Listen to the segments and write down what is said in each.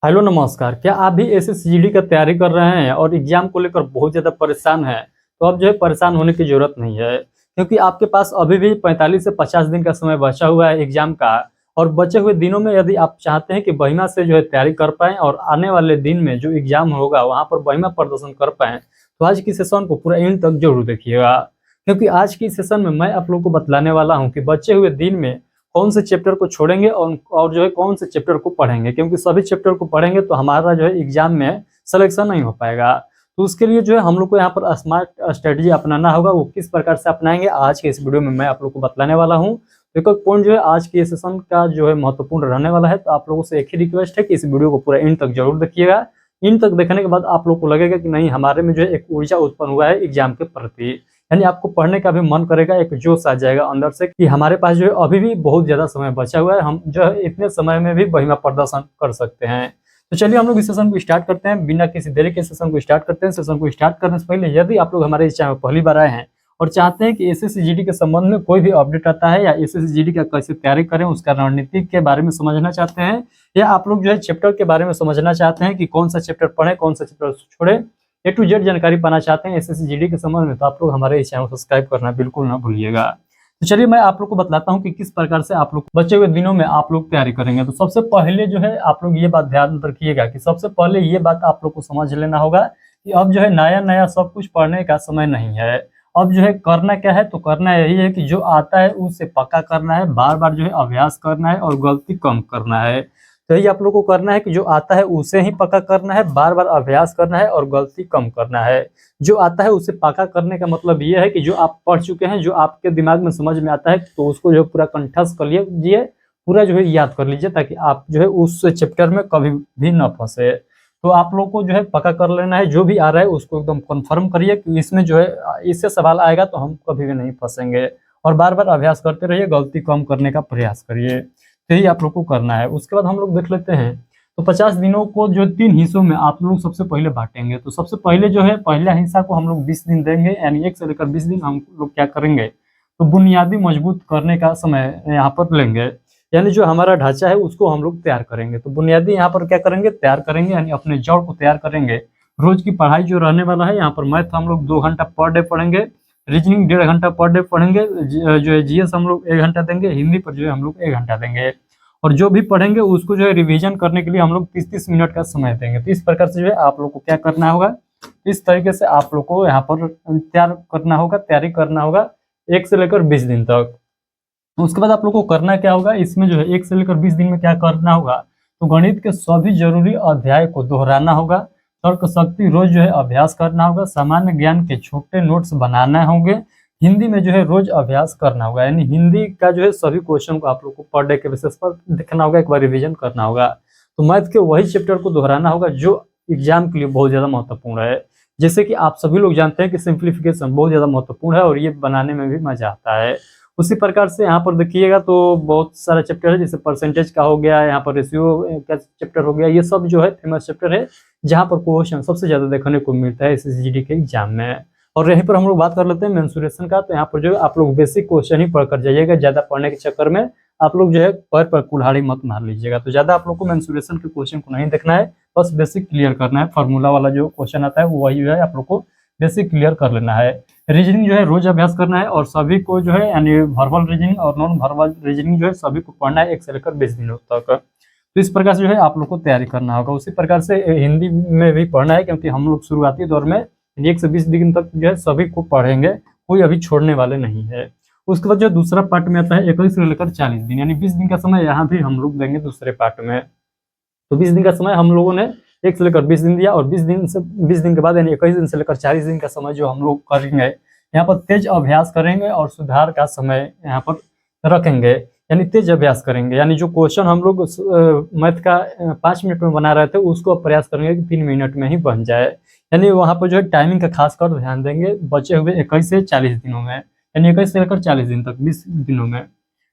Hello नमस्कार। क्या आप भी एसएससीजीडी का तैयारी कर रहे हैं और एग्जाम को लेकर बहुत ज़्यादा परेशान हैं? तो अब जो है परेशान होने की ज़रूरत नहीं है, क्योंकि आपके पास अभी भी 45 से 50 दिन का समय बचा हुआ है एग्जाम का। और बचे हुए दिनों में यदि आप चाहते हैं कि बढ़िया से जो है तैयारी कर पाएँ और आने वाले दिन में जो एग्जाम होगा वहाँ पर बढ़िया प्रदर्शन कर पाएँ, तो आज की सेशन को पूरा एंड तक ज़रूर देखिएगा। क्योंकि आज की सेशन में मैं आप लोगों को बतलाने वाला हूँ कि बचे हुए दिन में कौन से चैप्टर को छोड़ेंगे और जो है कौन से चैप्टर को पढ़ेंगे, क्योंकि सभी चैप्टर को पढ़ेंगे तो हमारा जो है एग्जाम में सिलेक्शन नहीं हो पाएगा। तो उसके लिए जो है हम लोग को यहाँ पर स्मार्ट स्ट्रेटजी अपनाना होगा। वो किस प्रकार से अपनाएंगे आज के इस वीडियो में मैं आप लोग को बतलाने वाला हूँ। तो एक पॉइंट जो है आज के सेशन का जो है महत्वपूर्ण रहने वाला है, तो आप लोगों से एक ही रिक्वेस्ट है कि इस वीडियो को पूरा एंड तक जरूर देखिएगा। एंड तक देखने के बाद आप लोग को लगेगा कि नहीं, हमारे में जो है एक ऊर्जा उत्पन्न हुआ है एग्जाम के प्रति, यानी आपको पढ़ने का भी मन करेगा, एक जोश आ जाएगा अंदर से कि हमारे पास जो है अभी भी बहुत ज़्यादा समय बचा हुआ है, हम जो है इतने समय में भी बढ़िया प्रदर्शन कर सकते हैं। तो चलिए हम लोग इस सेशन को स्टार्ट करते हैं, बिना किसी देरी के सेशन को स्टार्ट करते हैं। सेशन को स्टार्ट करने से पहले यदि आप लोग हमारे इस चैनल पर पहली बार आए हैं और चाहते हैं कि एसएससीजीडी के संबंध में कोई भी अपडेट आता है या एसएससीजीडी का कैसे तैयारी करें उसका रणनीति के बारे में समझना चाहते हैं, या आप लोग जो है चैप्टर के बारे में समझना चाहते हैं कि कौन सा चैप्टर पढ़ें कौन सा चैप्टर छोड़ें, ए टू जेड जानकारी पाना चाहते हैं एसएससीजीडी के संबंध में, तो आप लोग हमारे इस चैनल को सब्सक्राइब करना बिल्कुल ना भूलिएगा। तो चलिए मैं आप लोग को बतलाता हूँ कि किस प्रकार से आप लोग बचे हुए दिनों में आप लोग तैयारी करेंगे। तो सबसे पहले जो है आप लोग ये बात ध्यान रखिएगा कि सबसे पहले ये बात आप लोग को समझ लेना होगा कि अब जो है नया नया सब कुछ पढ़ने का समय नहीं है। अब जो है करना क्या है, तो करना यही है कि जो आता है उससे पक्का करना है, बार बार जो है अभ्यास करना है और गलती कम करना है। तो यही आप लोग को करना है कि जो आता है उसे ही पक्का करना है, बार बार अभ्यास करना है और गलती कम करना है। जो आता है उसे पक्का करने का मतलब ये है कि जो आप पढ़ चुके हैं, जो आपके दिमाग में समझ में आता है, तो उसको जो पूरा कंठस्थ कर लीजिए, पूरा जो है याद कर लीजिए, ताकि आप जो है उस चैप्टर में कभी भी न फंसे। तो आप लोग को जो है पक्का कर लेना है, जो भी आ रहा है उसको एकदम कंफर्म करिए कि इसमें जो है इससे सवाल आएगा तो हम कभी भी नहीं फंसेंगे। और बार बार अभ्यास करते रहिए, गलती कम करने का प्रयास करिए। तो यही आप लोग को करना है। उसके बाद हम लोग देख लेते हैं, तो 50 दिनों को जो 3 हिस्सों में आप लोग सबसे पहले बांटेंगे। तो सबसे पहले जो है पहला हिस्सा को हम लोग 20 दिन देंगे, यानी 1 से लेकर 20 दिन हम लोग क्या करेंगे, तो बुनियादी मजबूत करने का समय यहाँ पर लेंगे, यानी जो हमारा ढांचा है उसको हम लोग तैयार करेंगे। तो बुनियादी यहाँ पर क्या करेंगे, तैयार करेंगे, यानी अपने जड़ को तैयार करेंगे। रोज की पढ़ाई जो रहने वाला है, यहाँ पर मैथ हम लोग 2 घंटा पर डे पढ़ेंगे, रीजनिंग 1.5 घंटा पर डे पढ़ेंगे, जो है जीएस हम लोग 1 घंटा देंगे, हिंदी पर जो है हम लोग 1 घंटा देंगे। और जो भी पढ़ेंगे उसको जो है रिवीजन करने के लिए हम लोग 30-30 मिनट का समय देंगे। तो इस प्रकार से जो है आप लोग को क्या करना होगा, इस तरीके से आप लोग को यहाँ पर तैयार करना होगा, तैयारी करना होगा 1 से लेकर 20 दिन तक। उसके बाद आप लोग को करना क्या होगा, इसमें जो है 1 से लेकर 20 दिन में क्या करना होगा, तो गणित के सभी जरूरी अध्याय को दोहराना होगा, तर्क शक्ति रोज जो है अभ्यास करना होगा, सामान्य ज्ञान के छोटे नोट्स बनाना होंगे, हिंदी में जो है रोज अभ्यास करना होगा, यानी हिंदी का जो है सभी क्वेश्चन को आप लोग को पर डे के बेसिस पर देखना होगा, एक बार रिवीजन करना होगा। तो मैथ के वही चैप्टर को दोहराना होगा जो एग्जाम के लिए बहुत ज्यादा महत्वपूर्ण है। जैसे कि आप सभी लोग जानते हैं कि सिंप्लीफिकेशन बहुत ज्यादा महत्वपूर्ण है और ये बनाने में भी मजा आता है। उसी प्रकार से यहाँ पर देखिएगा तो बहुत सारा चैप्टर है, जैसे परसेंटेज का हो गया, यहाँ पर रेशियो का चैप्टर हो गया, ये सब जो है फेमस चैप्टर है जहाँ पर क्वेश्चन सबसे ज्यादा देखने को मिलता है एसएससीजीडी के एग्जाम में। और यहीं पर हम लोग बात कर लेते हैं मेंसुरेशन का। तो यहाँ पर जो है आप लोग बेसिक क्वेश्चन ही पढ़ कर जाइएगा, ज्यादा पढ़ने के चक्कर में आप लोग जो है पैर पर कुल्हाड़ी मत मार लीजिएगा। तो ज्यादा आप लोग को मेंसुरेशन के क्वेश्चन को नहीं देखना है, बस बेसिक क्लियर करना है। फार्मूला वाला जो क्वेश्चन आता है वही जो है आप लोग को बेसिक क्लियर कर लेना है। रीजनिंग जो है रोज अभ्यास करना है और सभी को जो है, यानी वर्बल रीजनिंग और नॉन वर्बल रीजनिंग जो है सभी को पढ़ना है 1 से लेकर 20 दिनों तक। तो इस प्रकार से जो है आप लोग को तैयारी करना होगा। उसी प्रकार से हिंदी में भी पढ़ना है, क्योंकि हम लोग शुरुआती दौर में 1 से 20 दिन तक जो है सभी को पढ़ेंगे, कोई अभी छोड़ने वाले नहीं है। उसके बाद जो दूसरा पार्ट में आता है 21 से लेकर 40 दिन, यानी 20 दिन का समय यहाँ भी हम लोग देंगे दूसरे पार्ट में। तो 20 दिन का समय हम लोगों ने 1 से लेकर 20 दिन दिया, और 20 दिन के बाद यानी 21 दिन से लेकर 40 दिन का समय जो हम लोग करेंगे, यहाँ पर तेज अभ्यास करेंगे और सुधार का समय यहाँ पर रखेंगे, यानी तेज अभ्यास करेंगे। यानी जो क्वेश्चन हम लोग मैथ का 5 मिनट में बना रहे थे उसको अब प्रयास करेंगे कि 3 मिनट में ही बन जाए, यानी वहाँ पर जो है टाइमिंग का खासकर ध्यान देंगे बचे हुए 21 से 40 दिनों में, यानी 21 से लेकर 40 दिन तक 20 दिनों में।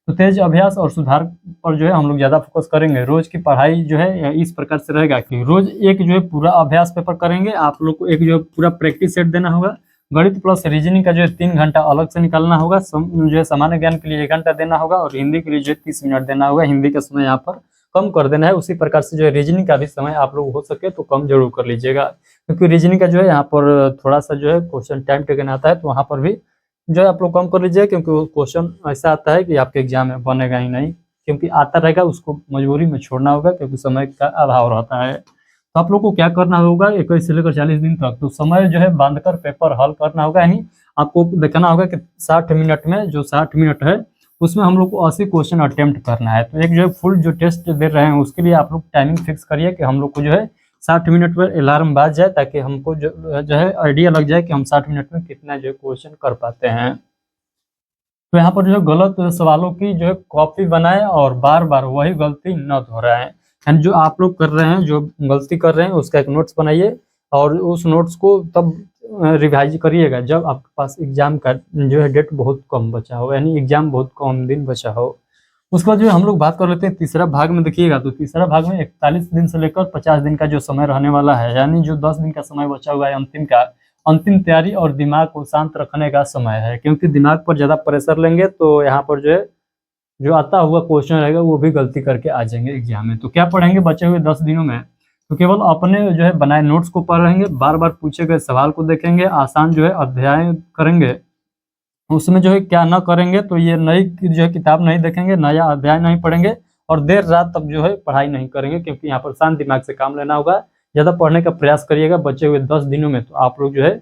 तो तेज अभ्यास और सुधार पर जो है हम लोग ज़्यादा फोकस करेंगे। रोज की पढ़ाई जो है इस प्रकार से रहेगा कि रोज एक जो है पूरा अभ्यास पेपर करेंगे, आप लोग को एक जो है पूरा प्रैक्टिस सेट देना होगा। गणित प्लस रीजनिंग का जो है 3 घंटा अलग से निकालना होगा, जो है सामान्य ज्ञान के लिए 1 घंटा देना होगा, और हिंदी के लिए जो है 30 मिनट देना होगा। हिंदी का समय यहाँ पर कम कर देना है, उसी प्रकार से जो है रीजनिंग का भी समय आप लोग हो सके तो कम जरूर कर लीजिएगा, क्योंकि रीजनिंग का जो है यहाँ पर थोड़ा सा जो है क्वेश्चन टाइम टेकन आता है, तो वहाँ पर भी जो है आप लोग कम कर लीजिए, क्योंकि वो क्वेश्चन ऐसा आता है कि आपके एग्जाम में बनेगा ही नहीं, क्योंकि आता रहेगा उसको मजबूरी में छोड़ना होगा, क्योंकि समय का अभाव रहता है। तो आप लोग को क्या करना होगा, 21 से लेकर 40 दिन तक तो समय जो है बांधकर पेपर हल करना होगा, यानी आपको देखना होगा कि 60 मिनट में, जो 60 मिनट है उसमें हम लोग को 80 क्वेश्चन अटेम्प्ट करना है। तो एक जो है फुल जो टेस्ट दे रहे हैं उसके लिए आप लोग टाइमिंग फिक्स करिए कि हम लोग को जो है 60 मिनट पर अलार्म बाज जाए, ताकि हमको जो है आइडिया लग जाए कि हम 60 मिनट में कितना जो है क्वेश्चन कर पाते हैं। तो यहाँ पर जो है गलत सवालों की जो है कॉपी बनाएं और बार बार वही गलती न दोहराएं, यानी जो आप लोग कर रहे हैं, जो गलती कर रहे हैं उसका एक नोट्स बनाइए और उस नोट्स को तब रिवाइज करिएगा जब आपके पास एग्जाम का जो है डेट बहुत कम बचा हो, यानी एग्जाम बहुत कम दिन बचा हो। उसके बाद जो हम लोग बात कर लेते हैं तीसरा भाग में। देखिएगा तो तीसरा भाग में 41 दिन से लेकर 50 दिन का जो समय रहने वाला है, यानी जो 10 दिन का समय बचा हुआ है अंतिम तैयारी और दिमाग को शांत रखने का समय है, क्योंकि दिमाग पर ज़्यादा प्रेशर लेंगे तो यहाँ पर जो है जो आता हुआ क्वेश्चन रहेगा वो भी गलती करके आ जाएंगे एग्जाम में। तो क्या पढ़ेंगे बचे हुए 10 दिनों में, तो केवल अपने जो है बनाए नोट्स को पढ़ेंगे, बार बार पूछे गए सवाल को देखेंगे, आसान जो है अध्याय करेंगे, उसमें जो है क्या ना करेंगे तो ये नई जो है किताब नहीं देखेंगे, नया अध्याय नहीं पढ़ेंगे और देर रात तक जो है पढ़ाई नहीं करेंगे, क्योंकि यहाँ पर शांत दिमाग से काम लेना होगा। ज़्यादा पढ़ने का प्रयास करिएगा बचे हुए 10 दिनों में, तो आप लोग जो है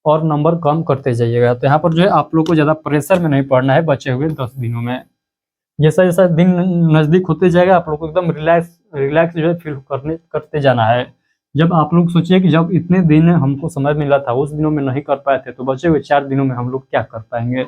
और नंबर कम करते जाइएगा। तो यहाँ पर जो है आप लोग को ज़्यादा प्रेशर में नहीं पढ़ना है बचे हुए 10 दिनों में। जैसा जैसा दिन नज़दीक होते जाएगा आप लोग को एकदम रिलैक्स जो है फील करते जाना है। जब आप लोग सोचिए कि जब इतने दिन हमको समय मिला था उस दिनों में नहीं कर पाए थे, तो बचे हुए 4 दिनों में हम लोग क्या कर पाएंगे।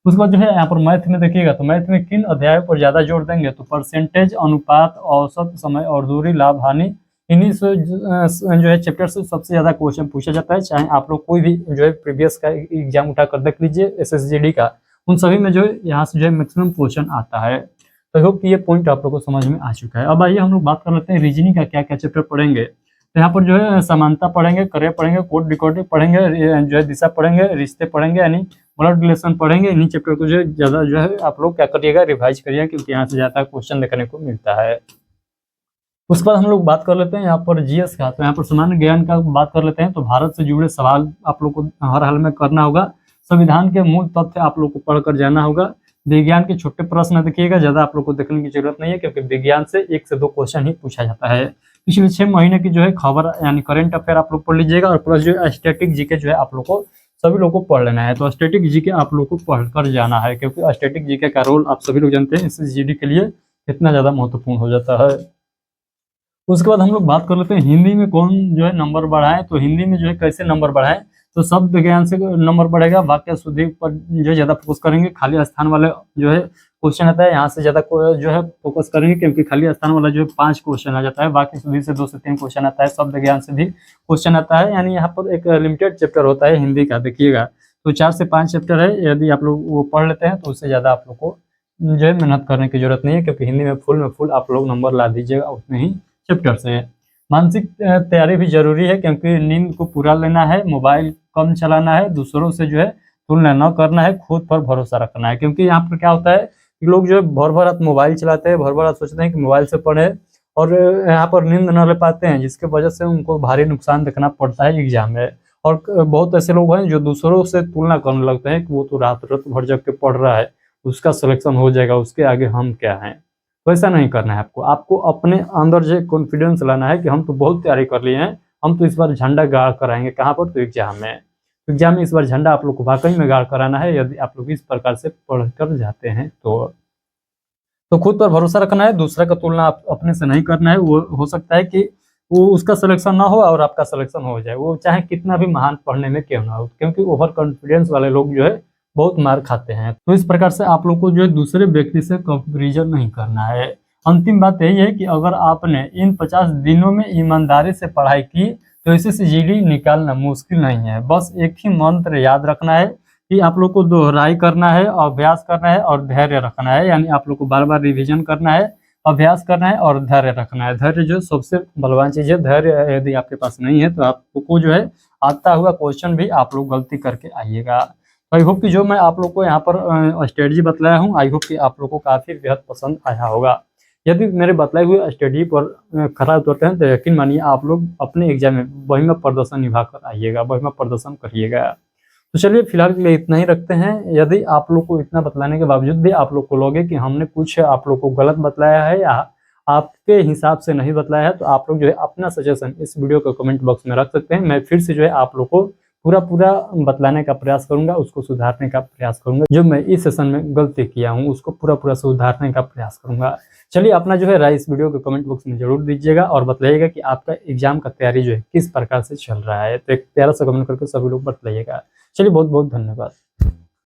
उसके बाद जो है यहाँ पर मैथ में देखिएगा तो मैथ में किन अध्यायों पर ज़्यादा जोर देंगे, तो परसेंटेज, अनुपात, औसत, समय और दूरी, लाभ हानि, इन्हीं से जो है चैप्टर से सबसे ज़्यादा क्वेश्चन पूछा जाता है। चाहे आप लोग कोई भी जो है प्रीवियस का एग्जाम उठा कर देख लीजिए SSGD का, उन सभी में जो है यहाँ से जो है मैक्सिमम क्वेश्चन आता है। तो आई होप कि ये पॉइंट आप लोग को समझ में आ चुका है। अब आइए हम लोग बात कर लेते हैं रीजनिंग का क्या क्या चैप्टर पढ़ेंगे। तो यहाँ पर जो है समानता पढ़ेंगे, कार्य पढ़ेंगे, कोड डिकोडिंग पढ़ेंगे, जो है दिशा पढ़ेंगे, रिश्ते पढ़ेंगे, यानी ब्लड रिलेशन पढ़ेंगे। इन्हीं चैप्टर को जो है ज़्यादा जो है आप लोग क्या करिएगा, रिवाइज करिएगा, क्योंकि यहाँ से ज़्यादा क्वेश्चन देखने को मिलता है। उसके बाद हम लोग बात कर लेते हैं यहाँ पर GS का। तो यहाँ पर सामान्य ज्ञान का बात कर लेते हैं। तो भारत से जुड़े सवाल आप लोग को हर हाल में करना होगा। संविधान के मूल तथ्य आप लोग को पढ़कर जाना होगा। विज्ञान के छोटे प्रश्न देखिएगा, ज़्यादा आप लोग को देखने की जरूरत नहीं है, क्योंकि विज्ञान से 1 से 2 क्वेश्चन ही पूछा जाता है। पिछले 6 महीने की जो है खबर यानी करंट अफेयर आप लोग पढ़ लीजिएगा, और प्लस जो है स्टैटिक जीके जो है आप लोग को सभी लोग को पढ़ लेना है। तो स्टैटिक जीके आप लोग को पढ़ कर जाना है, क्योंकि स्टैटिक जीके का रोल आप सभी लोग जानते हैं SSGD के लिए कितना ज़्यादा महत्वपूर्ण हो जाता है। उसके बाद हम लोग बात कर लेते हैं हिंदी में कौन जो है नंबर बढ़ाए। तो हिंदी में जो है कैसे नंबर बढ़ाएं, तो शब्द ज्ञान से नंबर बढ़ेगा, वाक्य शुद्धि पर जो है ज़्यादा फोकस करेंगे। खाली स्थान वाले जो है क्वेश्चन आता है यहाँ से ज़्यादा जो है फोकस करेंगे, क्योंकि खाली स्थान वाला जो है 5 क्वेश्चन आ जाता है, वाक्य शुद्धि से 2 से 3 क्वेश्चन आता है, शब्द ज्ञान से भी क्वेश्चन आता है। यानी यहाँ पर एक लिमिटेड चैप्टर होता है हिंदी का, देखिएगा तो 4 से 5 चैप्टर है। यदि आप लोग वो पढ़ लेते हैं तो उससे ज़्यादा आप लोग को जो है मेहनत करने की जरूरत नहीं है, क्योंकि हिंदी में फुल आप लोग नंबर ला दीजिएगा उतने ही चैप्टर से। मानसिक तैयारी भी जरूरी है, क्योंकि नींद को पूरा लेना है, मोबाइल कम चलाना है, दूसरों से जो है तुलना न करना है, खुद पर भरोसा रखना है। क्योंकि यहाँ पर क्या होता है कि लोग जो है भर भर रात मोबाइल चलाते हैं, भर भर रात सोचते हैं कि मोबाइल से पढ़े, और यहाँ पर नींद न ले पाते हैं, जिसके वजह से उनको भारी नुकसान देखना पड़ता है एग्जाम में। और बहुत ऐसे लोग हैं जो दूसरों से तुलना करने लगते हैं कि वो तो रात भर जग के पढ़ रहा है, उसका सिलेक्शन हो जाएगा, उसके आगे हम क्या हैं। वैसा नहीं करना है आपको अपने अंदर जो कॉन्फिडेंस लाना है कि हम तो बहुत तैयारी कर लिए हैं, हम तो इस बार झंडा गाड़ कर आएंगे। कहाँ पर, तो एग्जाम में। एग्जाम में इस बार झंडा आप लोग को वाकई में गाड़ कर आना है, यदि आप लोग इस प्रकार से पढ़ कर जाते हैं तो खुद पर भरोसा रखना है, दूसरा का तुलना आप अपने से नहीं करना है। वो हो सकता है कि वो उसका सिलेक्शन ना हो और आपका सिलेक्शन हो जाए, वो चाहे कितना भी महान पढ़ने में क्यों ना हो, क्योंकि ओवर कॉन्फिडेंस वाले लोग जो है बहुत मार खाते हैं। तो इस प्रकार से आप लोग को जो है दूसरे व्यक्ति से कंपैरिजन नहीं करना है। अंतिम बात यही है कि अगर आपने इन 50 दिनों में ईमानदारी से पढ़ाई की तो SSGD निकालना मुश्किल नहीं है। बस एक ही मंत्र याद रखना है कि आप लोग को दोहराई करना है, अभ्यास करना है और धैर्य रखना है। यानी आप लोग को बार बार रिविजन करना है, अभ्यास करना है और धैर्य रखना है। धैर्य जो सबसे बलवान चीज़ है। धैर्य यदि आपके पास नहीं है तो आपको जो है आता हुआ क्वेश्चन भी आप लोग गलती करके आइएगा। आई होप कि जो मैं आप लोग को यहाँ पर स्ट्रेटजी बतलाया हूँ, आई होप कि आप लोग को काफ़ी बेहद पसंद आया होगा। यदि मेरे बताए हुए स्टडी पर खरा उतरते हैं तो यकीन मानिए आप लोग अपने एग्जाम में बढ़िया प्रदर्शन निभा कर आइएगा, बढ़िया प्रदर्शन करिएगा। तो चलिए फिलहाल के लिए इतना ही रखते हैं। यदि आप लोग को इतना बतलाने के बावजूद भी आप लोग को लगे कि हमने कुछ आप लोग को गलत बतलाया है या आपके हिसाब से नहीं बतलाया है, तो आप लोग जो है अपना सजेशन इस वीडियो के कमेंट बॉक्स में रख सकते हैं। मैं फिर से जो है आप लोग को पूरा बतलाने का प्रयास करूंगा, उसको सुधारने का प्रयास करूंगा। जो मैं इस सेशन में गलती किया हूँ उसको पूरा सुधारने का प्रयास करूंगा। चलिए अपना जो है राय इस वीडियो के कमेंट बॉक्स में जरूर दीजिएगा और बताइएगा कि आपका एग्जाम का तैयारी जो है किस प्रकार से चल रहा है। तो एक प्यारा सा कमेंट करके सभी लोग बताइएगा। चलिए बहुत बहुत धन्यवाद।